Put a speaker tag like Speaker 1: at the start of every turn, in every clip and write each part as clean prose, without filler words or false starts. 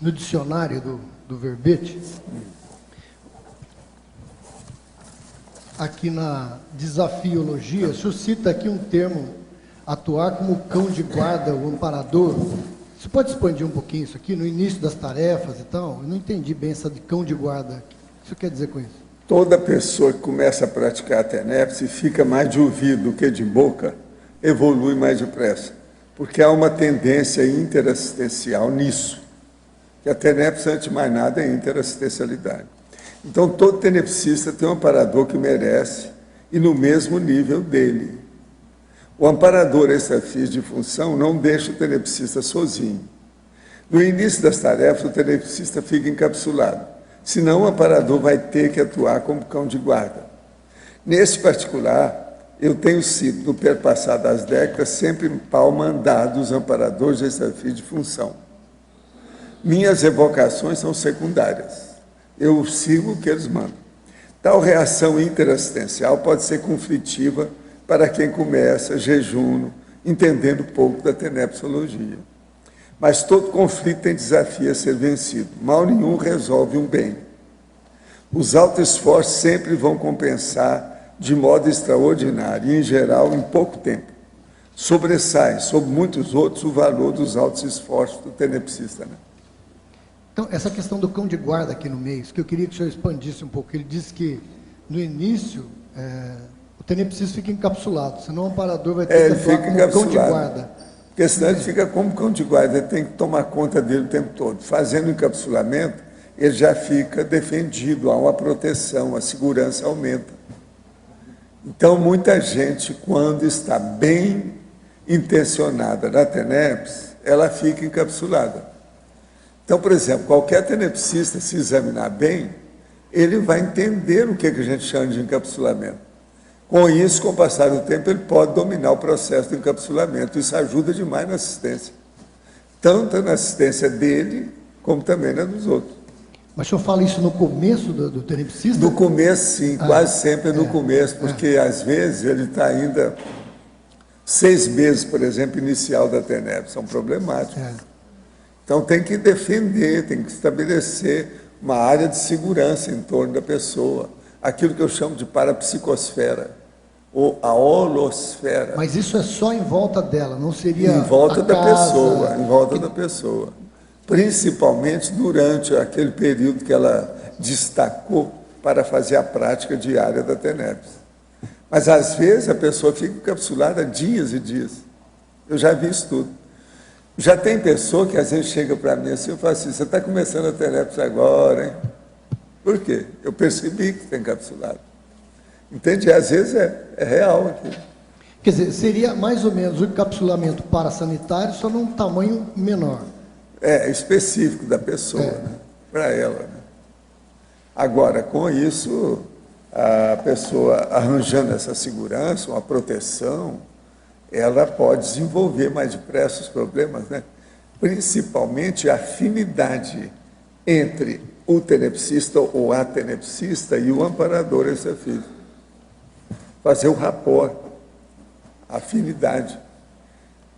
Speaker 1: no dicionário do verbete, aqui na desafiologia, o senhor cita aqui um termo, atuar como cão de guarda, o amparador. Você pode expandir um pouquinho isso aqui, no início das tarefas e tal? Eu não entendi bem essa de cão de guarda. O que você quer dizer com isso?
Speaker 2: Toda pessoa que começa a praticar a tenepse fica mais de ouvido do que de boca, evolui mais depressa, porque há uma tendência interassistencial nisso. Que a tenepse, antes de mais nada, é interassistencialidade. Então, todo tenepsista tem um amparador que merece e no mesmo nível dele. O amparador extrafísico de função não deixa o tenepsista sozinho. No início das tarefas, o tenepsista fica encapsulado, senão o amparador vai ter que atuar como cão de guarda. Nesse particular, eu tenho sido, no perpassar das décadas, sempre pau-mandado dos amparadores extrafísicos de função. Minhas evocações são secundárias. Eu sigo o que eles mandam. Tal reação interassistencial pode ser conflitiva para quem começa jejuno, entendendo pouco da tenepsologia. Mas todo conflito tem desafio a ser vencido. Mal nenhum resolve um bem. Os autoesforços sempre vão compensar de modo extraordinário e, em geral, em pouco tempo. Sobressai sobre muitos outros o valor dos altos esforços do tenepsista, né?
Speaker 1: Então, essa questão do cão de guarda aqui no meio, isso que eu queria que o senhor expandisse um pouco. Ele disse que, no início, o tenepsista fica encapsulado, senão o amparador vai ter que atuar como cão de guarda.
Speaker 2: Porque senão ele fica como cão de guarda, ele tem que tomar conta dele o tempo todo. Fazendo o encapsulamento, ele já fica defendido, há uma proteção, a segurança aumenta. Então, muita gente, quando está bem intencionada na tenepse, ela fica encapsulada. Então, por exemplo, qualquer tenepsista, se examinar bem, ele vai entender o que a gente chama de encapsulamento. Com isso, com o passar do tempo, ele pode dominar o processo do encapsulamento. Isso ajuda demais na assistência. Tanto na assistência dele, como também na dos outros.
Speaker 1: Mas o senhor fala isso no começo do tenepsista?
Speaker 2: No começo, sim. Quase sempre no começo, porque às vezes ele está ainda 6 meses, por exemplo, inicial da tenepse. São problemáticos. Então, tem que defender, tem que estabelecer uma área de segurança em torno da pessoa. Aquilo que eu chamo de parapsicosfera, ou a holosfera.
Speaker 1: Mas isso é só em volta dela, não seria
Speaker 2: em volta da
Speaker 1: casa,
Speaker 2: pessoa, em volta da pessoa. Principalmente durante aquele período que ela destacou para fazer a prática diária da tenepse. Mas, às vezes, a pessoa fica encapsulada dias e dias. Eu já vi isso tudo. Já tem pessoa que às vezes chega para mim assim, eu falo assim, você está começando a tenepse agora, hein? Por quê? Eu percebi que está encapsulado. Entende? Às vezes é real aqui.
Speaker 1: Quer dizer, seria mais ou menos o encapsulamento parasanitário, só num tamanho menor.
Speaker 2: É específico da pessoa, né? Para ela. Né? Agora, com isso, a pessoa arranjando essa segurança, uma proteção, ela pode desenvolver mais depressa os problemas, né? Principalmente a afinidade entre o tenepsista ou a tenepsista e o amparador extrafísico. Fazer o rapport, a afinidade,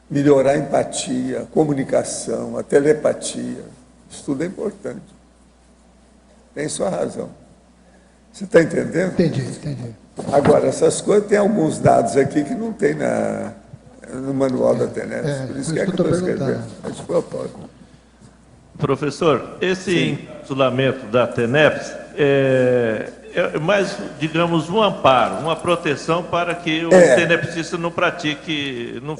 Speaker 2: melhorar a empatia, a comunicação, a telepatia. Isso tudo é importante. Tem sua razão. Você está entendendo?
Speaker 1: Entendi.
Speaker 2: Agora, essas coisas, tem alguns dados aqui que não tem no manual da tenepse. Por isso que eu estou escrevendo. Mas,
Speaker 3: professor, esse encapsulamento da tenepse é mais, digamos, um amparo, uma proteção para que o tenepsista não pratique, não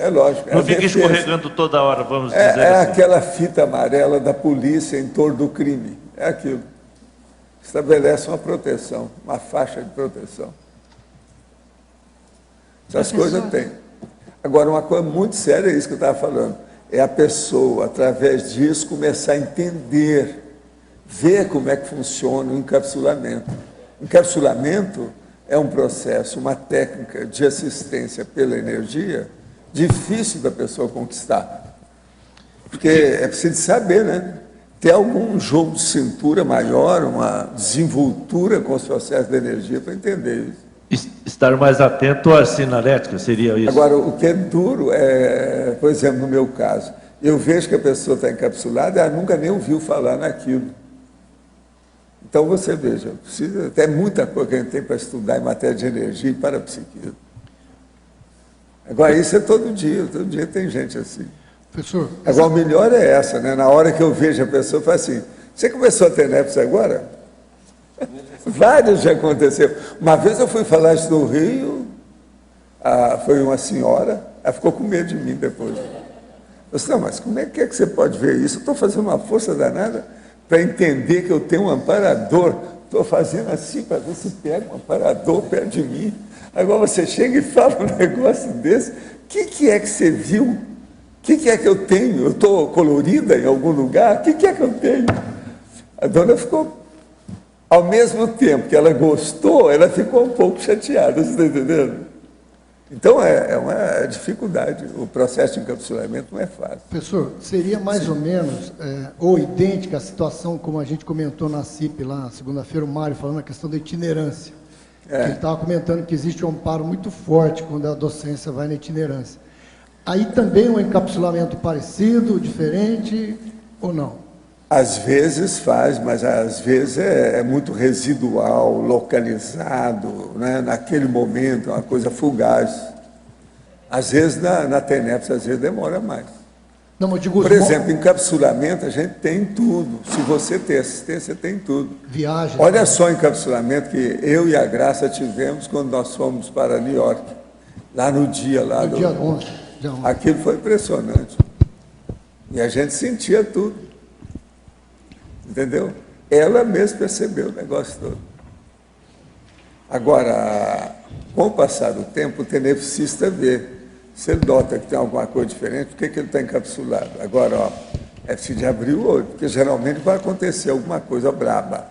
Speaker 3: fique escorregando toda hora, vamos dizer assim.
Speaker 2: É aquela fita amarela da polícia em torno do crime. É aquilo. Estabelece uma proteção, uma faixa de proteção. Essas coisas tem. Agora, uma coisa muito séria é isso que eu estava falando. É a pessoa, através disso, começar a entender, ver como é que funciona o encapsulamento. Encapsulamento é um processo, uma técnica de assistência pela energia difícil da pessoa conquistar. Porque é preciso saber, né? Ter algum jogo de cintura maior, uma desenvoltura com os processos de energia para entender isso.
Speaker 3: Estar mais atento à sinalética, seria isso?
Speaker 2: Agora, o que é duro é, por exemplo, no meu caso, eu vejo que a pessoa está encapsulada, ela nunca nem ouviu falar naquilo. Então você veja, tem muita coisa que a gente tem para estudar em matéria de energia e parapsiquismo. Agora, isso é todo dia tem gente assim.
Speaker 1: Professor,
Speaker 2: agora, o melhor é essa, né? Na hora que eu vejo a pessoa, eu falo assim, você começou a ter TENEPS agora? Vários já aconteceu. Uma vez eu fui falar isso no Rio, foi uma senhora, ela ficou com medo de mim depois. Eu disse, não, mas como é que você pode ver isso? Eu estou fazendo uma força danada para entender que eu tenho um amparador. Estou fazendo assim para ver se pega um amparador perto de mim. Agora você chega e fala um negócio desse. O que é que você viu? O que é que eu tenho? Eu estou colorida em algum lugar? O que é que eu tenho? A dona ficou, ao mesmo tempo que ela gostou, ela ficou um pouco chateada, você está entendendo? Então, é uma dificuldade. O processo de encapsulamento não é fácil.
Speaker 1: Professor, seria mais ou menos, ou idêntica a situação, como a gente comentou na CIP lá, segunda-feira, o Mário falando a questão da itinerância. Ele estava comentando que existe um amparo muito forte quando a docência vai na itinerância. Aí também um encapsulamento parecido, diferente, ou não?
Speaker 2: Às vezes faz, mas às vezes é muito residual, localizado, né? Naquele momento, uma coisa fugaz. Às vezes na TENEPS, às vezes demora mais.
Speaker 1: Não, eu digo,
Speaker 2: por exemplo, encapsulamento, a gente tem tudo. Se você tem assistência, tem tudo.
Speaker 1: Viagem.
Speaker 2: Olha só o encapsulamento que eu e a Graça tivemos quando nós fomos para New York, lá no dia lá
Speaker 1: no dia 11.
Speaker 2: Aquilo foi impressionante. E a gente sentia tudo. Entendeu? Ela mesma percebeu o negócio todo. Agora, com o passar do tempo, o tenepsista vê. Se ele nota que tem alguma coisa diferente, por que ele está encapsulado? Agora, é preciso abrir o olho, porque geralmente vai acontecer alguma coisa braba.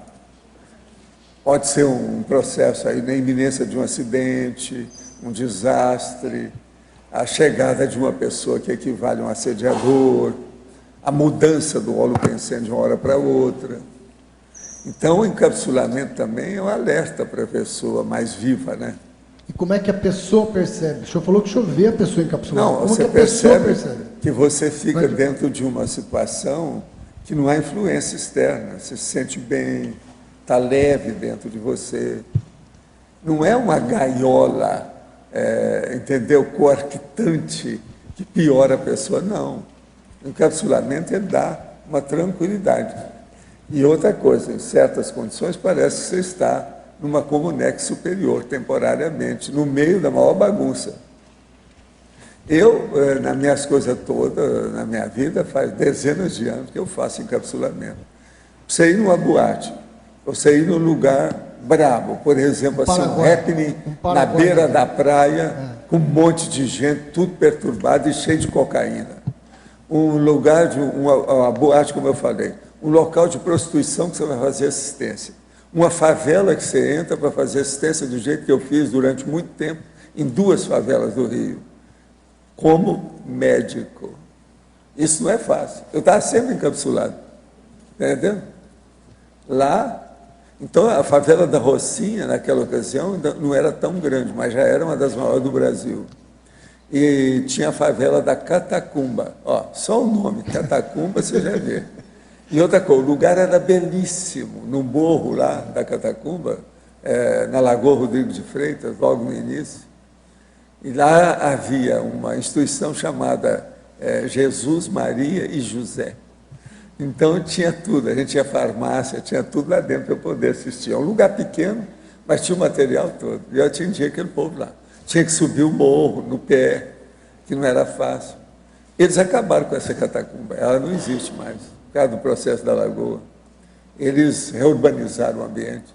Speaker 2: Pode ser um processo aí na iminência de um acidente, um desastre, a chegada de uma pessoa que equivale a um assediador, a mudança do holopensene de uma hora para outra. Então, o encapsulamento também é um alerta para a pessoa mais viva, né?
Speaker 1: E como é que a pessoa percebe? O senhor falou que o senhor vê a pessoa encapsulada.
Speaker 2: Não,
Speaker 1: como
Speaker 2: você
Speaker 1: que a pessoa percebe
Speaker 2: que você fica dentro de uma situação que não há influência externa. Você se sente bem, está leve dentro de você. Não é uma gaiola, entendeu, coarctante, que piora a pessoa, não. O encapsulamento, ele dá uma tranquilidade. E outra coisa, em certas condições, parece que você está numa comunex superior, temporariamente, no meio da maior bagunça. Eu, nas minhas coisas todas, na minha vida, faz dezenas de anos que eu faço encapsulamento. Você ir numa boate, você ir num lugar brabo, por exemplo, assim, um happening na beira da praia, com um monte de gente, tudo perturbado e cheio de cocaína. Um lugar de uma boate, como eu falei, um local de prostituição que você vai fazer assistência. Uma favela que você entra para fazer assistência do jeito que eu fiz durante muito tempo, em 2 favelas do Rio, como médico. Isso não é fácil. Eu estava sempre encapsulado. Entendeu? Lá, então a favela da Rocinha, naquela ocasião, não era tão grande, mas já era uma das maiores do Brasil. E tinha a favela da Catacumba. Ó, só o nome, Catacumba, você já vê. E outra coisa, o lugar era belíssimo, no morro lá da Catacumba, na Lagoa Rodrigo de Freitas, logo no início. E lá havia uma instituição chamada Jesus, Maria e José. Então tinha tudo, a gente tinha farmácia, tinha tudo lá dentro para eu poder assistir. É um lugar pequeno, mas tinha o material todo. E eu atendia aquele povo lá. Tinha que subir o morro, no pé, que não era fácil. Eles acabaram com essa catacumba, ela não existe mais, por causa do processo da Lagoa. Eles reurbanizaram o ambiente.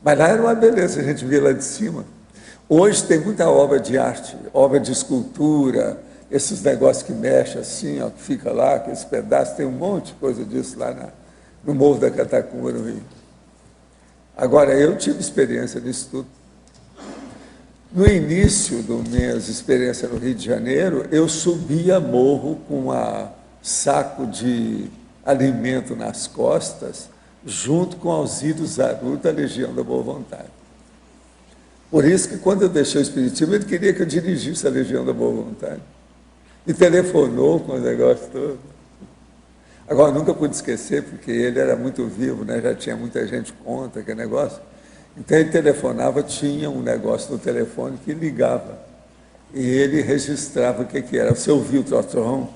Speaker 2: Mas lá era uma beleza, a gente via lá de cima. Hoje tem muita obra de arte, obra de escultura, esses negócios que mexem assim, ó, que fica lá, aqueles pedaços, tem um monte de coisa disso lá no Morro da Catacumba, no Rio. Agora, eu tive experiência nisso tudo. No início das minhas experiências no Rio de Janeiro, eu subia morro com um saco de alimento nas costas, junto com Alcides Zaru da Legião da Boa Vontade. Por isso que, quando eu deixei o Espiritismo, ele queria que eu dirigisse a Legião da Boa Vontade. E telefonou com o negócio todo. Agora, nunca pude esquecer, porque ele era muito vivo, né? Já tinha muita gente contra aquele negócio. Então, ele telefonava, tinha um negócio no telefone que ligava. E ele registrava o que era. Você ouviu o torrão,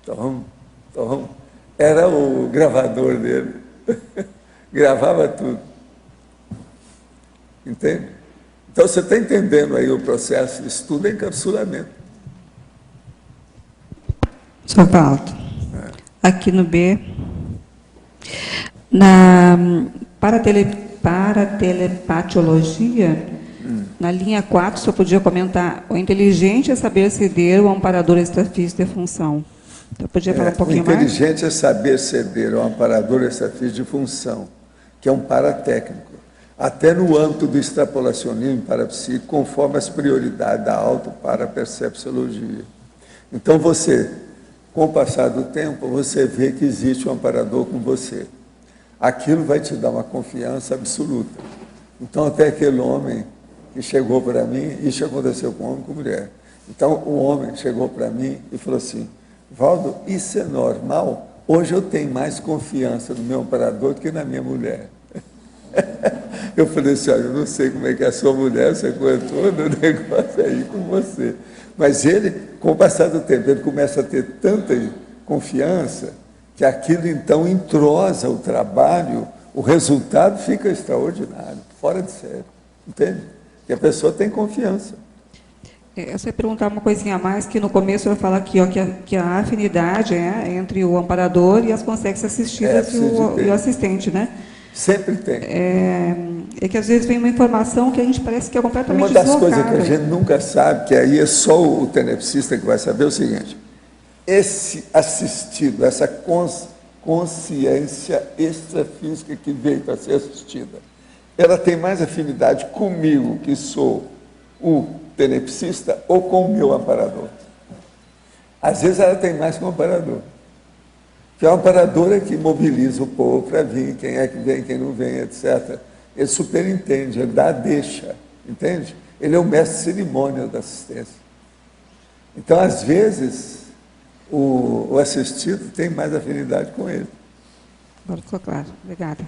Speaker 2: torrão, torrão. Era o gravador dele. Gravava tudo. Entende? Então, você está entendendo aí o processo de estudo e encapsulamento.
Speaker 4: Sr. Paulo, aqui no B, para telepatiologia, na linha 4, o senhor podia comentar, o inteligente é saber ceder ao amparador extrafísico de função. Então, podia falar um pouquinho mais?
Speaker 2: O inteligente é saber ceder ao amparador extrafísico de função, que é um paratécnico, até no âmbito do extrapolacionismo parapsíquico, conforme as prioridades da auto-parapercepciologia. Então, você, com o passar do tempo, você vê que existe um amparador com você. Aquilo vai te dar uma confiança absoluta. Então, até aquele homem que chegou para mim, isso aconteceu com homem e com mulher. Então, o homem chegou para mim e falou assim, Valdo, isso é normal? Hoje eu tenho mais confiança no meu amparador do que na minha mulher. Eu falei assim, olha, eu não sei como é que é a sua mulher, você aguentou o negócio aí com você. Mas ele, com o passar do tempo, ele começa a ter tanta confiança que aquilo então entrosa o trabalho, o resultado fica extraordinário, fora de série, entende? Que a pessoa tem confiança.
Speaker 4: Eu só ia perguntar uma coisinha a mais, que no começo eu falo aqui, ó, que a afinidade é entre o amparador e as consciências assistidas e o assistente, né?
Speaker 2: Sempre tem.
Speaker 4: É que às vezes vem uma informação que a gente parece que é completamente deslocada.
Speaker 2: Uma das coisas que a gente nunca sabe, que aí é só o tenepsista que vai saber, é o seguinte, esse assistido, essa consciência extrafísica que veio para ser assistida, ela tem mais afinidade comigo, que sou o tenepsista, ou com o meu amparador. Às vezes ela tem mais com o amparador. Que é o amparador é que mobiliza o povo para vir, quem é que vem, quem não vem, etc. Ele superintende, ele dá a deixa, entende? Ele é o mestre cerimônial da assistência. Então, às vezes, o assistido tem mais afinidade com ele.
Speaker 4: Agora ficou claro. Obrigada.